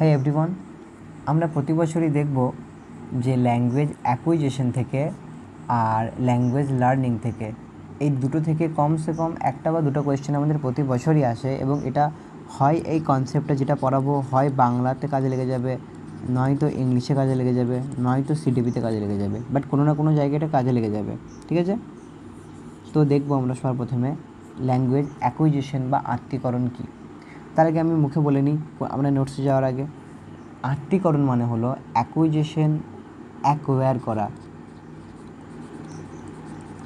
হ্যাঁ এভরিওয়ান, আমরা প্রতি বছরই দেখব যে ল্যাঙ্গুয়েজ অ্যাকুইজিশন থেকে আর ল্যাঙ্গুয়েজ লার্নিং থেকে এই দুটো থেকে কমসে কম একটা বা দুটো কোয়েশ্চেন আমাদের প্রতি বছরই আসে এবং এটা হয় এই কনসেপ্টটা যেটা পড়াবো হয় বাংলাতে কাজে লেগে যাবে, নয়তো ইংলিশে কাজে লেগে যাবে, নয়তো সিডিপিতে কাজে লেগে যাবে, বাট কোনো না কোনো জায়গায় এটা কাজে লেগে যাবে। ঠিক আছে, তো দেখবো আমরা সবার প্রথমে ল্যাঙ্গুয়েজ অ্যাকুইজিশন বা আত্মীকরণ কী। তার আগে আমি মুখে বলে নিই, আমরা নোটসে যাওয়ার আগে। আত্মীকরণ মানে হলো অ্যাকুইজিশন, অ্যাকোয়ার করা।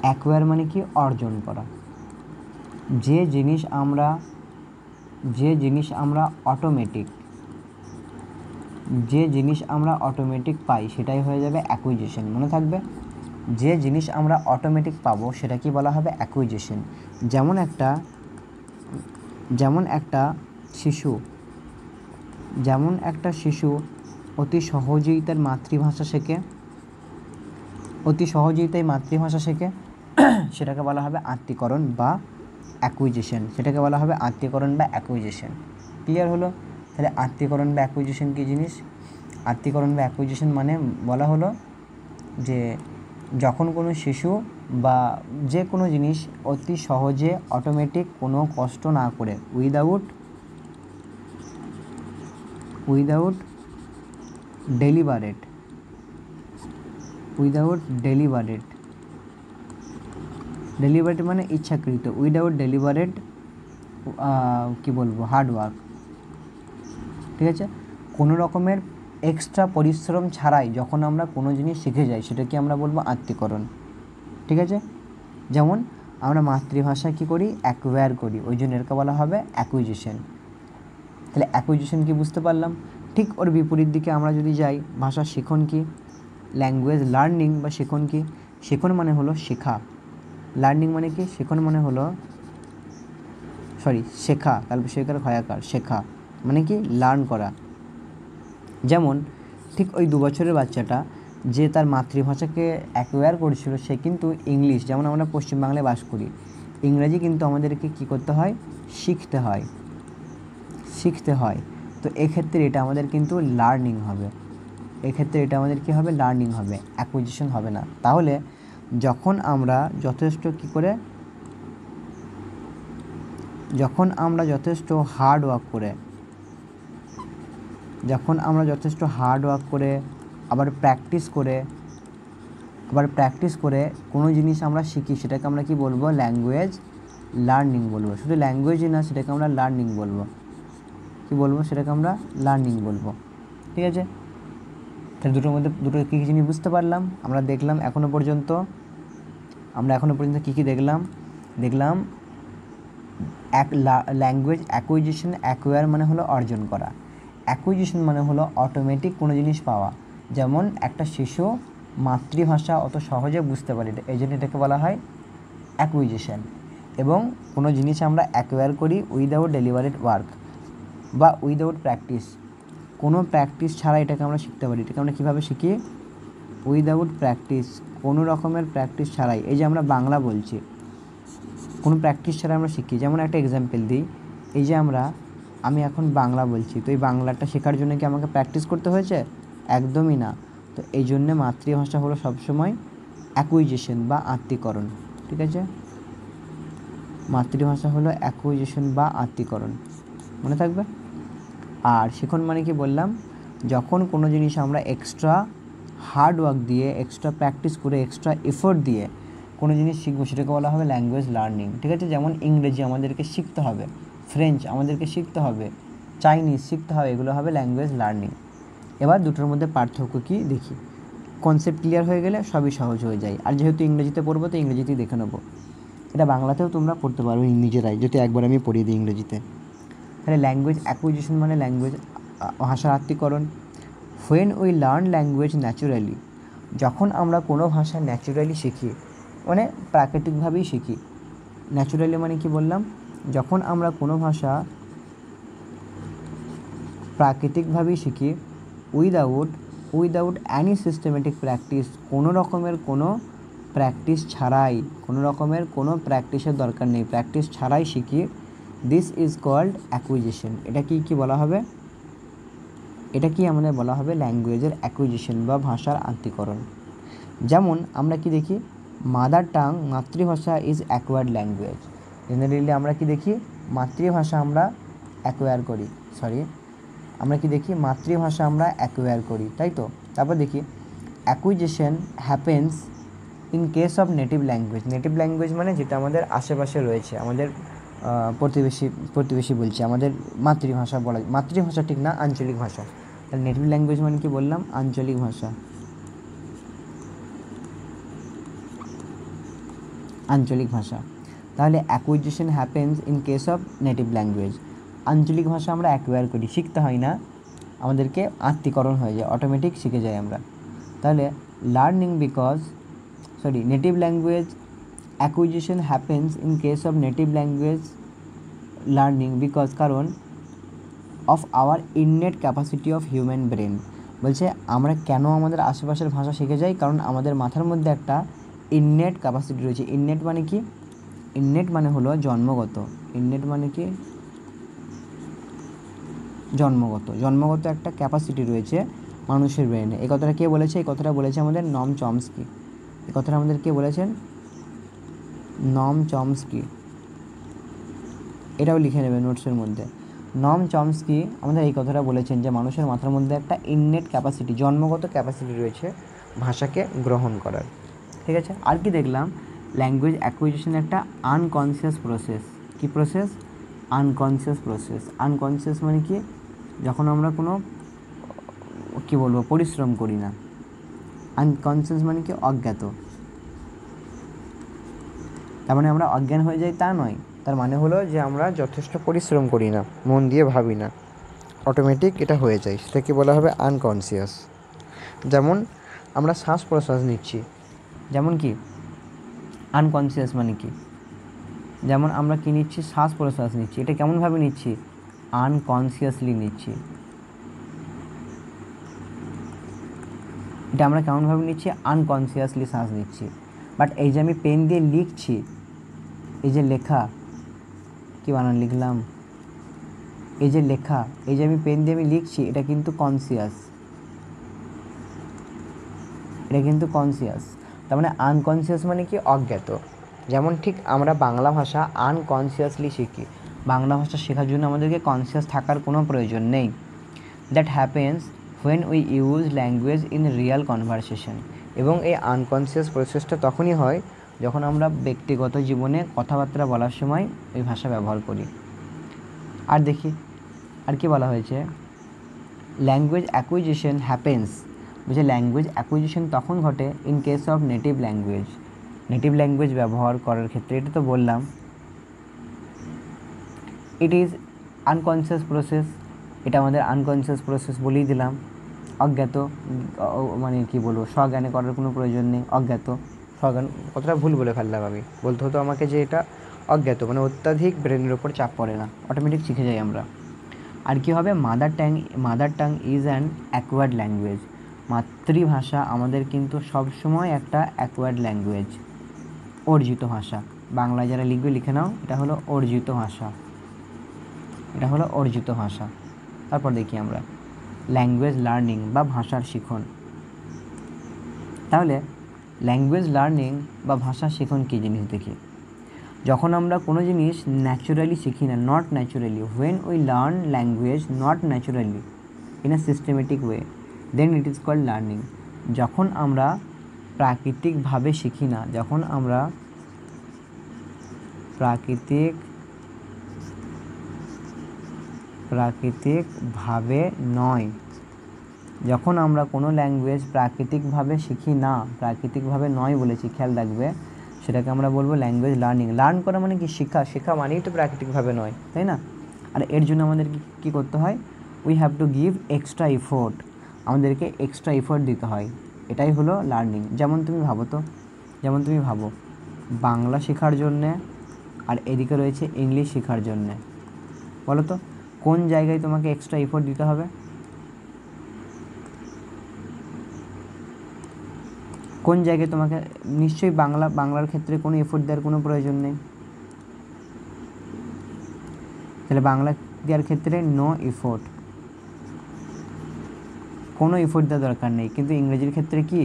অ্যাকোয়ার মানে কি? অর্জন করা। যে জিনিস আমরা অটোমেটিক পাই সেটাই হয়ে যাবে অ্যাকুইজিশন। মনে থাকবে, যে জিনিস আমরা অটোমেটিক পাবো সেটা কি বলা হবে? অ্যাকুইজিশন। যেমন একটা শিশু অতি সহজেই তার মাতৃভাষা শেখে, সেটাকে বলা হবে আত্মীকরণ বা অ্যাকুইজিশন। ক্লিয়ার হলো? তাহলে আত্মীকরণ বা অ্যাকুইজিশন কী জিনিস? আত্মীকরণ বা অ্যাকুইজিশন মানে বলা হলো যে যখন কোনো শিশু বা যে কোনো জিনিস অতি সহজে অটোমেটিক কোনো কষ্ট না করে উইদাউট ডেলিবারেট মানে ইচ্ছাকৃত, উইদাউট ডেলিবারেট হার্ড ওয়ার্ক। ঠিক আছে, কোনো রকমের এক্সট্রা পরিশ্রম ছাড়াই যখন আমরা কোনো জিনিস শিখে যাই সেটাকে আমরা বলবো আত্মীকরণ। ঠিক আছে, যেমন আমরা মাতৃভাষা কী করি? অ্যাকোয়ার করি, ওই জন্য এরকে বলা হবে অ্যাকুইজিশন। তাহলে অ্যাকুইজিশন কি বুঝতে পারলাম। ঠিক ওর বিপরীত দিকে আমরা যদি যাই, ভাষা শিখন কি? ল্যাঙ্গুয়েজ লার্নিং বা শিখন কি? শিখন মানে হলো শেখা, লার্নিং মানে কি? শিখন মানে হলো শেখা, কালবিশেখার ভয়াকার, শেখা মানে কি? লার্ন করা। যেমন ঠিক ওই 2 বছরের বাচ্চাটা যে তার মাতৃভাষাকে অ্যাকোয়ার করেছিল, সে কিন্তু ইংলিশ, যেমন আমরা পশ্চিমবাংলায় বাস করি, ইংরেজি কিন্তু আমাদেরকে কী করতে হয়? শিখতে হয়। তো এক্ষেত্রে এটা আমাদের কিন্তু লার্নিং হবে। লার্নিং হবে, অ্যাকুইজিশন হবে না। তাহলে যখন আমরা যথেষ্ট হার্ড ওয়ার্ক করে আবার প্র্যাকটিস করে কোনো জিনিস আমরা শিখি, সেটাকে আমরা কি বলবো? ল্যাঙ্গুয়েজ লার্নিং বলবো। শুধু ল্যাঙ্গুয়েজই না, সেটাকে আমরা লার্নিং বলবো। ঠিক আছে, তাহলে দুটোর মধ্যে কী কী জিনিস বুঝতে পারলাম আমরা? দেখলাম এখনও পর্যন্ত কী কী দেখলাম ল্যাঙ্গুয়েজ অ্যাকুইজিশন, অ্যাকোয়ার মানে হলো অর্জন করা, অ্যাকুইজিশন মানে হলো অটোমেটিক কোনো জিনিস পাওয়া। যেমন একটা শিশু মাতৃভাষা অত সহজে বুঝতে পারে, এই জন্য এটাকে বলা হয় অ্যাকুইজিশন। এবং কোনো জিনিস আমরা অ্যাকোয়ার করি উইদাউট ডেলিবারেট ওয়ার্ক বা উইদাউট প্র্যাকটিস, কোনো প্র্যাকটিস ছাড়া এটাকে আমরা শিখতে পারি। এটাকে আমরা কীভাবে শিখি? উইদাউট প্র্যাকটিস, কোনো রকমের প্র্যাকটিস ছাড়াই। এই যে আমরা বাংলা বলছি, কোনো প্র্যাকটিস ছাড়া আমরা শিখি। যেমন একটা এক্সাম্পল দিই, এই যে আমি এখন বাংলা বলছি, তো এই বাংলাটা শেখার জন্য কি আমাকে প্র্যাকটিস করতে হয়েছে? একদমই না। তো এই জন্যে মাতৃভাষা হলো সবসময় অ্যাকুইজিশন বা আত্মীকরণ। ঠিক আছে, মাতৃভাষা হলো অ্যাকুইজিশন বা আত্মীকরণ, মনে থাকবে। আর শিখন মানে কি বললাম? যখন কোনো জিনিস আমরা এক্সট্রা হার্ড ওয়ার্ক দিয়ে, এক্সট্রা প্র্যাকটিস করে, এক্সট্রা এফোর্ট দিয়ে কোনো জিনিস শিখবো, সেটাকে বলা হবে ল্যাঙ্গুয়েজ লার্নিং। ঠিক আছে, যেমন ইংরেজি আমাদেরকে শিখতে হবে, ফ্রেঞ্চ আমাদেরকে শিখতে হবে, চাইনিজ শিখতে হবে, এগুলো হবে ল্যাঙ্গুয়েজ লার্নিং। এবার দুটোর মধ্যে পার্থক্য কী দেখি। কনসেপ্ট ক্লিয়ার হয়ে গেলে সবই সহজ হয়ে যায়। আর যেহেতু ইংরেজিতে পড়বো, তো ইংরেজিতেই দেখে নেবো। এটা বাংলাতেও তোমরা পড়তে পারো নিজেরাই, যদি একবার আমি পড়িয়ে দিই ইংরেজিতে। তাহলে ল্যাঙ্গুয়েজ অ্যাকুইজিশন মানে ল্যাঙ্গুয়েজ ভাষার আত্মীকরণ। When we learn language naturally, যখন আমরা কোনো ভাষা ন্যাচুরালি শিখি, মানে প্রাকৃতিকভাবেই শিখি। ন্যাচুরালি মানে কি বললাম? যখন আমরা কোনো ভাষা প্রাকৃতিকভাবেই শিখি উইদাউট অ্যানি সিস্টেমেটিক প্র্যাকটিস, কোনো রকমের কোনো প্র্যাকটিসের দরকার নেই, প্র্যাকটিস ছাড়াই শিখি, দিস ইজ কল্ড অ্যাকুইজিশন। এটা কি বলা হবে? এটা কি আমাদের বলা হবে ল্যাঙ্গুয়েজের অ্যাকুইজিশন বা ভাষার আত্মীকরণ। যেমন আমরা কি দেখি, মাদার টাং মাতৃভাষা ইজ অ্যাকোয়ার্ড ল্যাঙ্গুয়েজ। জেনারেলি আমরা কি দেখি, মাতৃভাষা আমরা অ্যাকোয়ার করি, আমরা কি দেখি, মাতৃভাষা আমরা অ্যাকোয়ার করি, তাই তো। তারপর দেখি acquisition happens in case of native language. Native language মানে যেটা আমাদের আশেপাশে রয়েছে, আমাদের প্রতিবেশী বলছি, আমাদের মাতৃভাষা বলা, মাতৃভাষা ঠিক না, আঞ্চলিক ভাষা। তাহলে নেটিভ ল্যাঙ্গুয়েজ মানে কি বললাম, আঞ্চলিক ভাষা, আঞ্চলিক ভাষা। তাহলে acquisition happens in case of native language. আঞ্চলিক ভাষা আমরা অ্যাকোয়ার করি, শিখতে হয় না, আমাদেরকে আত্মীকরণ হয়ে যায়, অটোমেটিক শিখে যাই আমরা। তাহলে learning because native language acquisition happens in case of native language learning because, কারণ of our innate capacity of human brain. বলছে আমরা কেন আমাদের আশেপাশের ভাষা শিখে যাই, কারণ আমাদের মাথার মধ্যে একটা ইননেট ক্যাপাসিটি রয়েছে। ইননেট মানে কি, ইননেট মানে হলো জন্মগত, ইননেট মানে কি জন্মগত একটা ক্যাপাসিটি রয়েছে মানুষের ব্রেনে। এই কথাটা কে বলেছে, এই কথাটা বলেছে আমাদের নম চমস্কি। এই কথাটা আমাদের কে বলেছেন, নম চমস্কি। এটাও লিখে নেবে নোটসের মধ্যে। নম চমস্কি আমাদের এই কথাটা বলেছেন যে মানুষের মাথার মধ্যে একটা ইননেট ক্যাপাসিটি, জন্মগত ক্যাপাসিটি রয়েছে ভাষাকে গ্রহণ করার। ঠিক আছে, আর কি দেখলাম, ল্যাঙ্গুয়েজ অ্যাকুইজিশন একটা আনকনসিয়াস প্রসেস। কি প্রসেস, আনকনসিয়াস প্রসেস। আনকনসিয়াস মানে কি, যখন আমরা কোনো কি বলবো পরিশ্রম করি না। আনকনসিয়াস মানে কি, অজ্ঞাত। তার মানে আমরা অজ্ঞান হয়ে যাই তা নয়, তার মানে হলো যে আমরা যথেষ্ট পরিশ্রম করি না, মন দিয়ে ভাবি না, অটোমেটিক এটা হয়ে যায়, সেটাকে বলা হবে আনকনসিয়াস। যেমন আমরা শ্বাস প্রশ্বাস নিচ্ছি, যেমন কি আনকনসিয়াস মানে কি, যেমন আমরা কি নিচ্ছি, শ্বাস প্রশ্বাস নিচ্ছি, এটা কেমনভাবে নিচ্ছি, আনকনসিয়াসলি নিচ্ছি। এটা আমরা কেমনভাবে নিচ্ছি, আনকনসিয়াসলি শ্বাস নিচ্ছি। বাট এই যে আমি পেন দিয়ে লিখছি, এই যে লেখা, কি বানান লিখলাম, এই যে লেখা, এই যে আমি পেন দিয়ে আমি লিখছি, এটা কিন্তু কনসিয়াস, এটা কিন্তু কনসিয়াস। তার মানে আনকনসিয়াস মানে কি, অজ্ঞাত। যেমন ঠিক আমরা বাংলা ভাষা আনকনসিয়াসলি শিখি, বাংলা ভাষা শেখার জন্য আমাদেরকে কনসিয়াস থাকার কোনো প্রয়োজন নেই। That happens when we use language in Real conversation. এবং এই আনকনসিয়াস প্রসেসটা তখনই হয় যখন আমরা ব্যক্তিগত জীবনে কথাবার্তা বলার সময় ওই ভাষা ব্যবহার করি। আর দেখি আর কি বলা হয়েছে, ল্যাঙ্গুয়েজ অ্যাকুইজিশন হ্যাপেন্স, বলছে ল্যাঙ্গুয়েজ অ্যাকুইজিশন তখন ঘটে in case of native language, native language ব্যবহার করার ক্ষেত্রে। এটা তো বললাম ইট ইজ আনকনসিয়াস প্রসেস, এটা আমাদের আনকনসিয়াস প্রসেস বলেই দিলাম। অজ্ঞাত মানে কি বলবো, স্বজ্ঞানে করার কোনো প্রয়োজন নেই, অজ্ঞাত। স্বজ্ঞান কতটা ভুল বলে ফেললাম আমি, বলতে হতো আমাকে যে এটা অজ্ঞাত, মানে অত্যাধিক ব্রেনের ওপর চাপ পড়ে না, অটোমেটিক শিখে যাই আমরা। আর কি হবে, mother tongue is an acquired language. মাতৃভাষা আমাদের কিন্তু সবসময় একটা অ্যাকোয়ার্ড ল্যাঙ্গুয়েজ, অর্জিত ভাষা। বাংলায় যারা লিখবে লিখে নাও, এটা হলো অর্জিত ভাষা, এটা হলো অর্জিত ভাষা। তারপর দেখি আমরা ল্যাঙ্গুয়েজ লার্নিং বা ভাষার শিখন। তাহলে ল্যাঙ্গুয়েজ লার্নিং বা ভাষা শিখন কী জিনিস দেখি, যখন আমরা কোনো জিনিস ন্যাচুরালি শিখি না, not naturally, when we learn language not naturally in a systematic way, then it is called learning. যখন আমরা প্রাকৃতিকভাবে শিখি না, যখন আমরা প্রাকৃতিকভাবে নয়, যখন আমরা কোনো ল্যাঙ্গুয়েজ প্রাকৃতিকভাবে শিখি না, প্রাকৃতিকভাবে নয় বলেছি, খেয়াল রাখবে, সেটাকে আমরা বলবো ল্যাঙ্গুয়েজ লার্নিং। লার্ন করা মানে কি, শেখা, শেখা মানেই তো প্রাকৃতিকভাবে নয়, তাই না? আর এর জন্য আমাদের কী করতে হয়, we have to give extra effort, আমাদেরকে এক্সট্রা এফোর্ট দিতে হয়, এটাই হলো লার্নিং। যেমন তুমি ভাবো বাংলা শেখার জন্যে আর এদিকে রয়েছে ইংলিশ শেখার জন্যে, বলো তো কোন জায়গায় তোমাকে এক্সট্রা এফোর্ট দিতে হবে, কোন জায়গায় তোমাকে, নিশ্চয়ই বাংলার ক্ষেত্রে কোনো এফোর্ট দেওয়ার কোনো প্রয়োজন নেই, তাহলে বাংলা দেওয়ার ক্ষেত্রে নো এফোর্ট। কোনো ইফোর্ট দেওয়ার দরকার নেই, কিন্তু ইংরেজির ক্ষেত্রে কি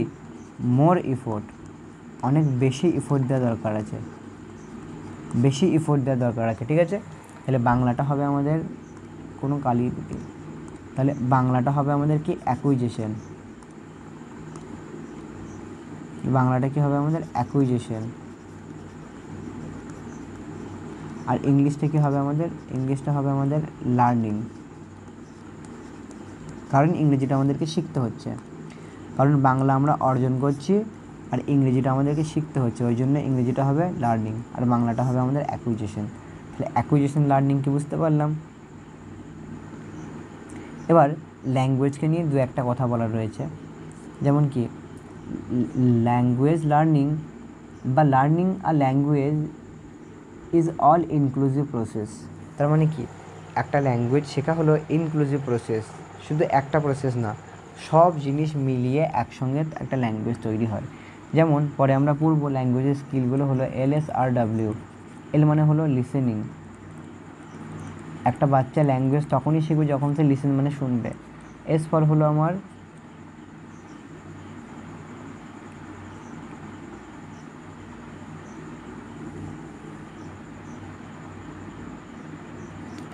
মোর ইফোর্ট, অনেক বেশি ইফোর্ট দেওয়া দরকার আছে, বেশি ইফোর্ট দেওয়া দরকার আছে। ঠিক আছে, তাহলে বাংলাটা হবে আমাদের কোনো কালি, তাহলে বাংলাটা হবে আমাদের কি অ্যাকুইজিশন, বাংলাটা কি হবে আমাদের অ্যাকুইজিশন। আর ইংলিশটা কি হবে আমাদের, ইংলিশটা হবে আমাদের লার্নিং, কারণ ইংরেজিটা আমাদেরকে শিখতে হচ্ছে, কারণ বাংলা আমরা অর্জন করছি আর ইংরেজিটা আমাদেরকে শিখতে হচ্ছে, ওই জন্য ইংরেজিটা হবে লার্নিং আর বাংলাটা হবে আমাদের অ্যাকুইজিশন। তাহলে অ্যাকুইজিশন লার্নিং কি বুঝতে পারলাম। এবার ল্যাঙ্গুয়েজকে নিয়ে দু একটা কথা বলার রয়েছে, যেমন কি ল্যাঙ্গুয়েজ লার্নিং বা learning a language is all inclusive process. তার মানে কি একটা ল্যাঙ্গুয়েজ শেখা হলো ইনক্লুসিভ প্রসেস, শুধু একটা প্রসেস না, সব জিনিস মিলিয়ে একসঙ্গে একটা ল্যাঙ্গুয়েজ তৈরি হয়। যেমন পরে আমরা পড়বো ল্যাঙ্গুয়েজের স্কিলগুলো হলো LSRW। এল মানে হলো লিসেনিং, একটা বাচ্চা ল্যাঙ্গুয়েজ তখনই শিখবে যখন সে লিসেন মানে শুনবে। এস ফর হলো আমার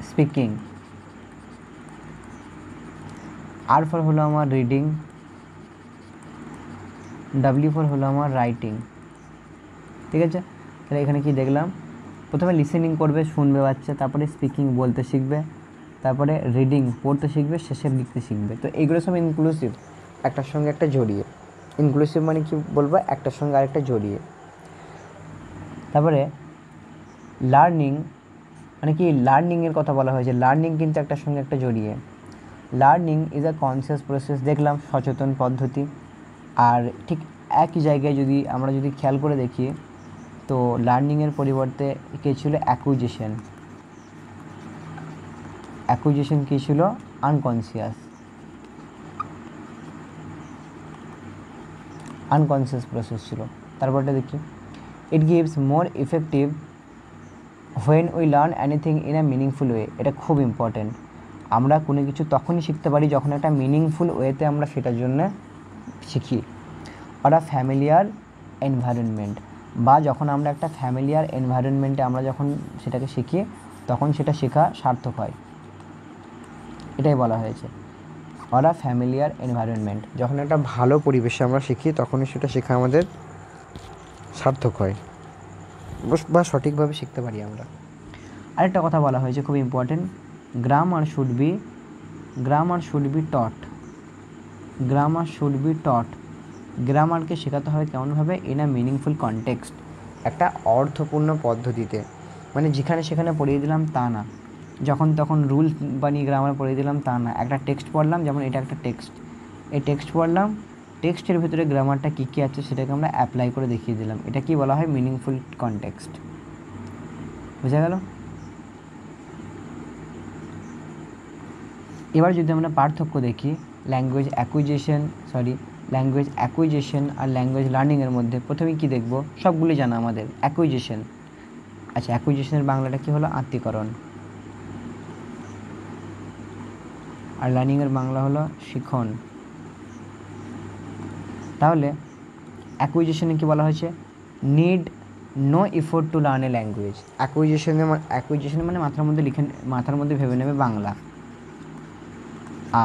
স্পিকিং, আর ফর হলো আমার রিডিং, ডাব্লিউ ফর হলো আমার রাইটিং। ঠিক আছে, তাহলে এখানে কি দেখলাম, প্রথমে লিসেনিং করবে শুনবে বাচ্চা, তারপরে স্পিকিং বলতে শিখবে, তারপরে রিডিং পড়তে শিখবে, শেষে লিখতে শিখবে। তো এইগুলো সব ইনক্লুসিভ, একটার সঙ্গে একটা জড়িয়ে। ইনক্লুসিভ মানে কি বলবো, একটার সঙ্গে আরেকটা জড়িয়ে। তারপরে লার্নিং মানে কি, লার্নিংয়ের কথা বলা হয়েছে, লার্নিং কিন্তু একটার সঙ্গে একটা জড়িয়ে। Learning is a conscious process, দেখলাম সচেতন পদ্ধতি। আর ঠিক একই জায়গায় যদি আমরা যদি খেয়াল করে দেখি, তো লার্নিংয়ের পরিবর্তে কী ছিল, অ্যাকুইজিশন। অ্যাকুইজিশন কী ছিল, আনকনসিয়াস, আনকনসিয়াস প্রসেস ছিল। তারপরটা দেখি, it gives more effective when we learn anything in a meaningful way. এটা খুব ইম্পর্টেন্ট, আমরা কোনো কিছু তখনই শিখতে পারি যখন একটা মিনিংফুল ওয়েতে আমরা সেটার জন্য শিখি। আর আ ফ্যামিলিয়ার এনভায়রনমেন্ট, বা যখন আমরা একটা ফ্যামিলিয়ার এনভায়রনমেন্টে আমরা যখন সেটাকে শিখি তখন সেটা শেখা সার্থক হয়, এটাই বলা হয়েছে। আর আ ফ্যামিলিয়ার এনভায়রনমেন্ট, যখন একটা ভালো পরিবেশে আমরা শিখি তখনই সেটা শেখা আমাদের সার্থক হয় বা সঠিকভাবে শিখতে পারি আমরা। আরেকটা কথা বলা হয়েছে খুব important, grammar should be taught, grammar should be taught. গ্রামারকে শেখাতে হবে কেমনভাবে, ইন আ মিনিংফুল কনটেক্সট, একটা অর্থপূর্ণ পদ্ধতিতে। মানে যেখানে সেখানে পড়িয়ে দিলাম তা না, যখন তখন রুলস বানিয়ে গ্রামার পড়িয়ে দিলাম তা না। একটা টেক্সট পড়লাম, যেমন এটা একটা টেক্সট, এই টেক্সট পড়লাম, টেক্সটের ভিতরে গ্রামারটা কী কী আছে সেটাকে আমরা অ্যাপ্লাই করে দেখিয়ে দিলাম, এটা কি বলা হয়, মিনিংফুল কনটেক্সট। বুঝা গেল। এবার যদি আমরা পার্থক্য দেখি ল্যাঙ্গুয়েজ অ্যাকুইজিশন আর ল্যাঙ্গুয়েজ লার্নিংয়ের মধ্যে, প্রথমে কি দেখব, সবগুলি জানা আমাদের অ্যাকুইজিশন। আচ্ছা, অ্যাকুইজিশনের বাংলাটা কি হলো, আত্মীকরণ। আর লার্নিংয়ের বাংলা হলো শিখন। তাহলে অ্যাকুইজিশনে কি বলা হয়েছে, need no effort to learn a language. অ্যাকুইজিশনে মানে মাথার মধ্যে ভেবে নেবে বাংলা,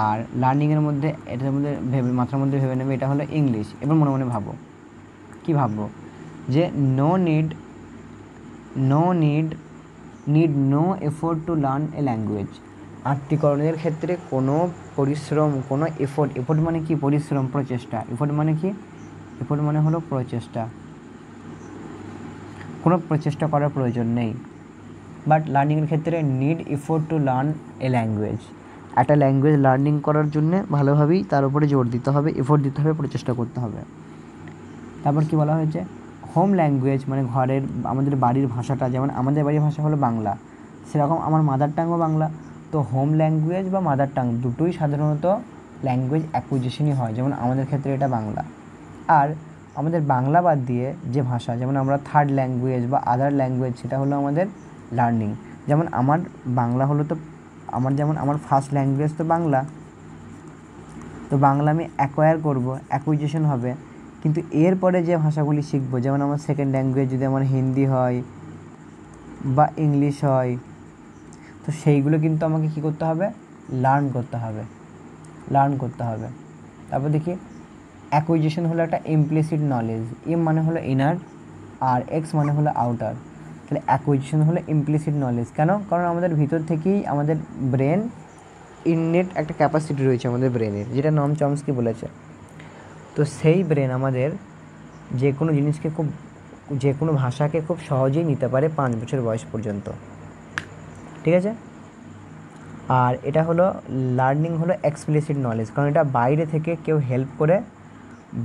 আর লার্নিংয়ের মধ্যে এটার মধ্যে মাথার মধ্যে ভেবে নেবে এটা হলো ইংলিশ। এবার মনে মনে ভাবো, কি ভাববো, যে no effort to learn a language. আত্মীকরণের ক্ষেত্রে কোনো পরিশ্রম, কোনো এফোর্ট মানে কি, পরিশ্রম, প্রচেষ্টা। এফোর্ট মানে হলো প্রচেষ্টা, কোনো প্রচেষ্টা করার প্রয়োজন নেই। বাট লার্নিংয়ের ক্ষেত্রে need effort to learn a language. একটা ল্যাঙ্গুয়েজ লার্নিং করার জন্যে ভালোভাবেই তার উপরে জোর দিতে হবে, এফোর্ট দিতে হবে, প্রচেষ্টা করতে হবে। তারপর কি বলা হয়েছে, হোম ল্যাঙ্গুয়েজ মানে ঘরের আমাদের বাড়ির ভাষাটা, যেমন আমাদের বাড়ির ভাষা হলো বাংলা, সেরকম আমার মাদার টাংও বাংলা। তো হোম ল্যাঙ্গুয়েজ বা মাদার টাং দুটোই সাধারণত ল্যাঙ্গুয়েজ অ্যাকুইজিশনই হয়, যেমন আমাদের ক্ষেত্রে এটা বাংলা। আর আমাদের বাংলা বাদ দিয়ে যে ভাষা, যেমন আমরা থার্ড ল্যাঙ্গুয়েজ বা আদার ল্যাঙ্গুয়েজ, সেটা হলো আমাদের লার্নিং। যেমন আমার বাংলা হলো তো আমার ফার্স্ট ল্যাঙ্গুয়েজ তো বাংলা, তো বাংলা আমি অ্যাকোয়ার করব, অ্যাকুইজিশন হবে। কিন্তু এরপরে যে ভাষাগুলি শিখবো, যেমন আমার সেকেন্ড ল্যাঙ্গুয়েজ যদি আমার হিন্দি হয় বা ইংলিশ হয়, তো সেইগুলো কিন্তু আমাকে কী করতে হবে, লার্ন করতে হবে। তারপর দেখি অ্যাকুইজিশন হলো একটা ইমপ্লিসিট নলেজ, এম মানে হলো ইনার আর এক্স মানে হলো আউটার। তাহলে অ্যাকুইজিশন হলো ইমপ্লিসিট নলেজ। কেন? কারণ আমাদের ভিতর থেকেই আমাদের ব্রেন ইননেট একটা ক্যাপাসিটি রয়েছে আমাদের ব্রেনের, যেটা নম চমস্কি বলেছে। তো সেই ব্রেন আমাদের যে কোনো জিনিসকে যে কোনো ভাষাকে খুব সহজেই নিতে পারে 5 বছর বয়স পর্যন্ত। ঠিক আছে? আর এটা হলো লার্নিং হলো এক্সপ্লিসিট নলেজ, কারণ এটা বাইরে থেকে কেউ হেল্প করে,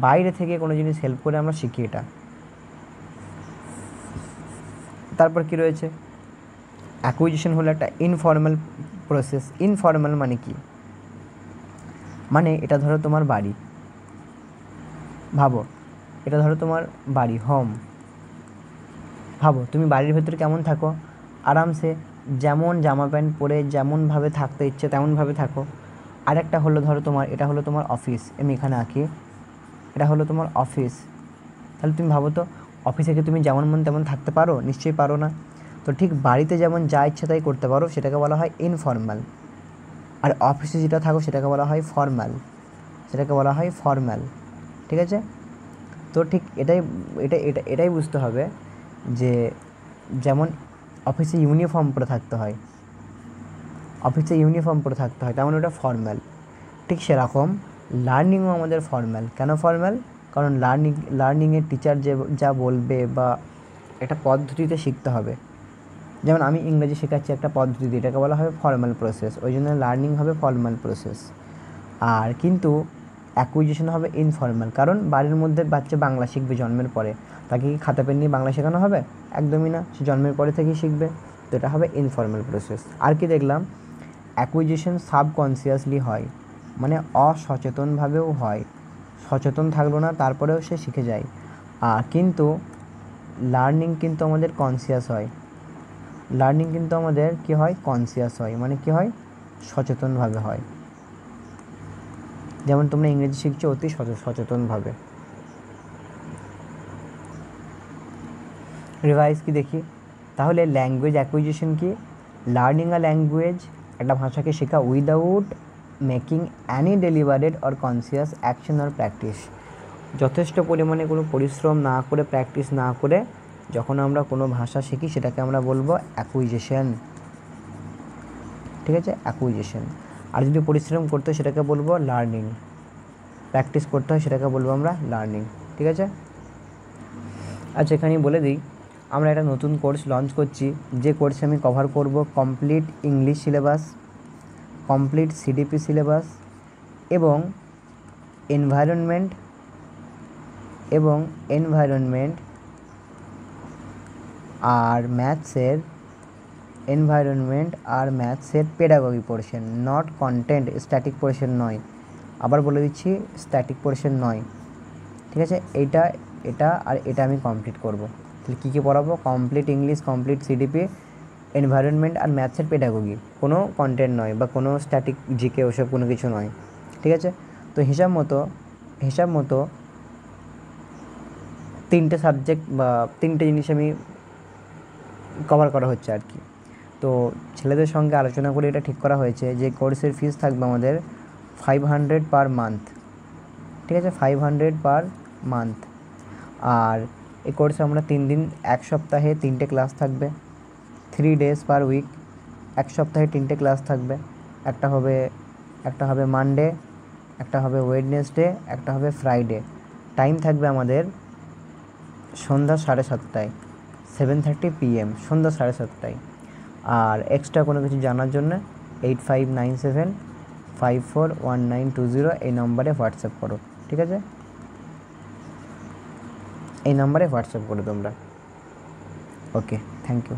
বাইরে থেকে কোনো জিনিস হেল্প করে আমরা শিখি এটা। তারপর কি রয়েছে, অ্যাকুইজিশন হলো একটা ইনফর্মাল প্রসেস। ইনফর্মাল মানে কি? মানে এটা ধরো তোমার বাড়ি, ভাবো এটা ধরো তোমার বাড়ি, হোম। ভাবো তুমি বাড়ির ভেতরে কেমন থাকো, আরামসে যেমন জামা প্যান্ট পরে যেমনভাবে থাকতে ইচ্ছে তেমনভাবে থাকো। আরেকটা হলো ধরো তোমার, এটা হলো তোমার অফিস, আমি এখানে আঁকি, এটা হলো তোমার অফিস। তাহলে তুমি ভাবো তো, অফিসে কি তুমি যেমন মন তেমন থাকতে পারো? নিশ্চয়ই পারো না। তো ঠিক বাড়িতে যেমন যা ইচ্ছা তাই করতে পারো, সেটাকে বলা হয় ইনফর্মাল। আর অফিসে যেটা থাকো সেটাকে বলা হয় ফর্মাল, ঠিক আছে? তো ঠিক এটাই বুঝতে হবে যে যেমন অফিসে ইউনিফর্ম পরে থাকতে হয়, তেমন ওটা ফর্ম্যাল। ঠিক সেরকম লার্নিংও আমাদের ফর্ম্যাল। কেন ফর্ম্যাল? কারণ লার্নিংয়ের টিচার যা বলবে বা একটা পদ্ধতিতে শিখতে হবে। যেমন আমি ইংরেজি শেখাচ্ছি একটা পদ্ধতি, এটাকে বলা হবে ফর্ম্যাল প্রসেস, ওই জন্য লার্নিং হবে ফর্ম্যাল প্রসেস। আর কিন্তু অ্যাকুইজিশন হবে ইনফর্মাল, কারণ বাড়ির মধ্যে বাচ্চা বাংলা শিখবে জন্মের পরে, তাকে কি খাতা পেন নিয়ে বাংলা শেখানো হবে? একদমই না, সে জন্মের পরে থেকেই শিখবে। তো এটা হবে ইনফর্মাল প্রসেস। আর কি দেখলাম, অ্যাকুইজিশন সাবকনসিয়াসলি হয়, মানে অসচেতনভাবেও হয়, সচেতন থাকলো না তারপরেও সে শিখে যায়। কিন্তু লার্নিং কিন্তু আমাদের কনসিয়াস হয়, কনসিয়াস হয়, মানে কি হয়, সচেতনভাবে হয়। যেমন তোমরা ইংরেজি শিখছো অতি সচেতনভাবে। রিভাইজ কি দেখি তাহলে, ল্যাঙ্গুয়েজ অ্যাকুইজিশন কি? লার্নিং আ ল্যাঙ্গুয়েজ, একটা ভাষাকে শেখা without making any deliberate or conscious action or practice. যথেষ্ট পরিমাণে কোনো পরিশ্রম না করে, প্র্যাকটিস না করে যখন আমরা কোনো ভাষা শিখি সেটাকে আমরা বলবো অ্যাকুইজিশন। ঠিক আছে, অ্যাকুইজিশন। আর যদি পরিশ্রম করতে হয় সেটাকে বলবো লার্নিং, প্র্যাকটিস করতে হয় সেটাকে বলবো আমরা লার্নিং। ঠিক আছে? আচ্ছা, এখানেই বলে দিই, আমরা একটা নতুন কোর্স লঞ্চ করছি, যে কোর্সে আমি কভার করব complete English syllabus, complete CDP syllabus এবং এনভায়রনমেন্ট আর ম্যাথসের pedagogy portion, not content, static portion নয়। আবার বলে দিচ্ছি, স্ট্যাটিক পোর্শন নয়। ঠিক আছে, এটা আর এটা আমি কমপ্লিট করব। তাহলে কী পড়াবো? Complete English, complete CDP, environment আর ম্যাথসের পেডাগজি, কোনো কন্টেন্ট নয় বা কোনো স্ট্যাটিক জিকে ওসব কোনো কিছু নয়। ঠিক আছে? তো হিসাব মতো 3টে সাবজেক্ট বা 3টে জিনিস আমি কভার করা হচ্ছে আর কি। তো ছেলেদের সঙ্গে আলোচনা করে এটা ঠিক করা হয়েছে যে কোর্সের ফিস থাকবে আমাদের 500 পার মান্থ। ঠিক আছে, 500 পার মান্থ। আর এই কোর্সে আমরা 3 দিন, এক সপ্তাহে 3টে ক্লাস থাকবে, 3 days পার উইক। এক সপ্তাহে 3টে ক্লাস থাকবে, একটা হবে মানডে, একটা হবে ওয়েডনেসডে, একটা হবে ফ্রাইডে। টাইম থাকবে আমাদের সন্ধ্যা 7:30, 7:30 PM, সন্ধ্যা 7:30। আর এক্সট্রা কোনো কিছু জানার জন্য 8597541920 এই নম্বরে হোয়াটসঅ্যাপ করো। ঠিক আছে, এই নম্বরে হোয়াটসঅ্যাপ করো তোমরা। ওকে, থ্যাংক ইউ।